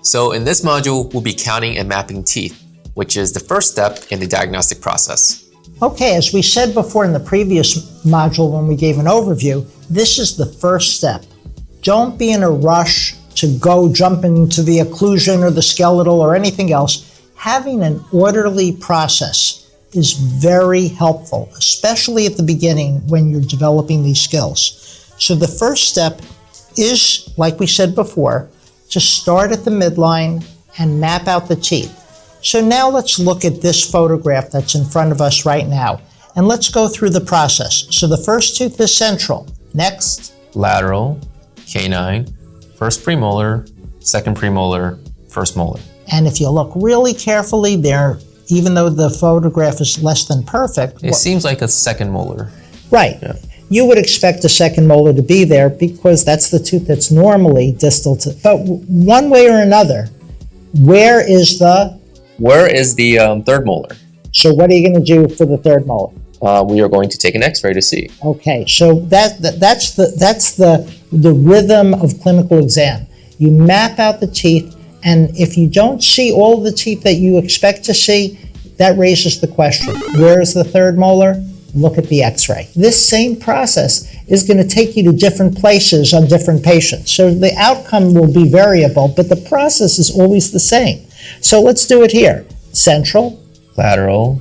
So in this module, we'll be counting and mapping teeth, which is the first step in the diagnostic process. Okay, as we said before in the previous module when we gave an overview, this is the first step. Don't be in a rush to go jump into the occlusion or the skeletal or anything else. Having an orderly process is very helpful, especially at the beginning when you're developing these skills. So the first step is, like we said before, to start at the midline and map out the teeth. So now let's look at this photograph that's in front of us right now, and let's go through the process. So the first tooth is central. Next. Lateral, canine, first premolar, second premolar, first molar. And if you look really carefully there, even though the photograph is less than perfect. It seems like a second molar. Right. Yeah. You would expect the second molar to be there because that's the tooth that's normally distal to, but one way or another, where is the third molar? So what are you going to do for the third molar? We are going to take an X-ray to see. Okay, so that's the rhythm of clinical exam. You map out the teeth, and if you don't see all of the teeth that you expect to see, that raises the question, where is the third molar? Look at the X-ray. This same process is going to take you to different places on different patients. So the outcome will be variable, but the process is always the same. So let's do it here. Central. Lateral.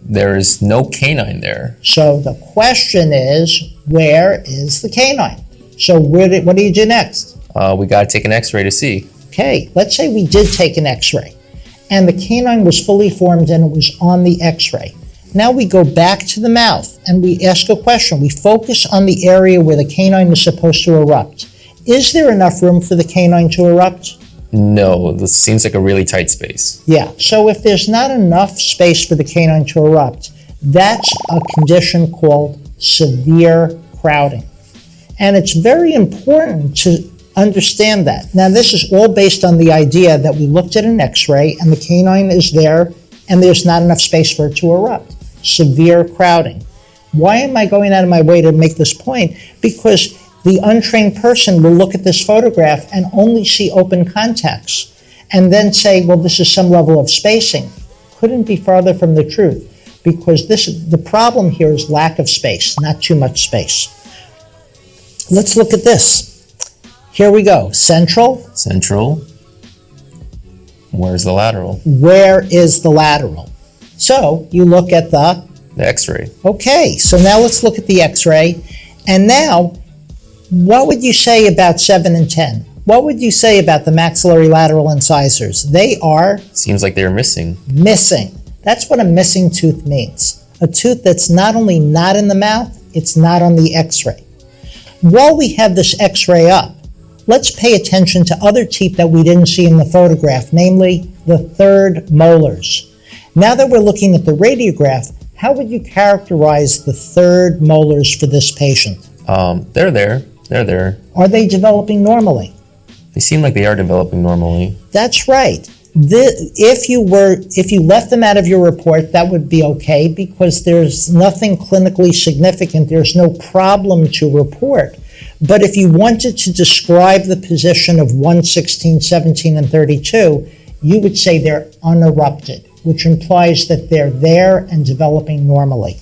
There is no canine there. So the question is, where is the canine? So what do you do next? We got to take an X-ray to see. Okay, let's say we did take an X-ray, and the canine was fully formed and it was on the X-ray. Now we go back to the mouth and we ask a question. We focus on the area where the canine is supposed to erupt. Is there enough room for the canine to erupt? No, this seems like a really tight space. Yeah, so if there's not enough space for the canine to erupt, that's a condition called severe crowding. And it's very important to understand that. Now, this is all based on the idea that we looked at an X-ray and the canine is there and there's not enough space for it to erupt. Severe crowding. Why am I going out of my way to make this point? Because the untrained person will look at this photograph and only see open contacts and then say, well, this is some level of spacing. Couldn't be farther from the truth, because the problem here is lack of space, not too much space. Let's look at this. Here we go. Central. Central. Where's the lateral? Where is the lateral? So you look at the X-ray. Okay, so now let's look at the X-ray. And now, what would you say about 7 and 10? What would you say about the maxillary lateral incisors? They are? Seems like they're missing. Missing. That's what a missing tooth means. A tooth that's not only not in the mouth, it's not on the X-ray. While we have this X-ray up, let's pay attention to other teeth that we didn't see in the photograph, namely the third molars. Now that we're looking at the radiograph, how would you characterize the third molars for this patient? They're there. They're there. Are they developing normally? They seem like they are developing normally. That's right. If you left them out of your report, that would be okay, because there's nothing clinically significant. There's no problem to report. But if you wanted to describe the position of 1, 16, 17, and 32, you would say they're unerupted, which implies that they're there and developing normally.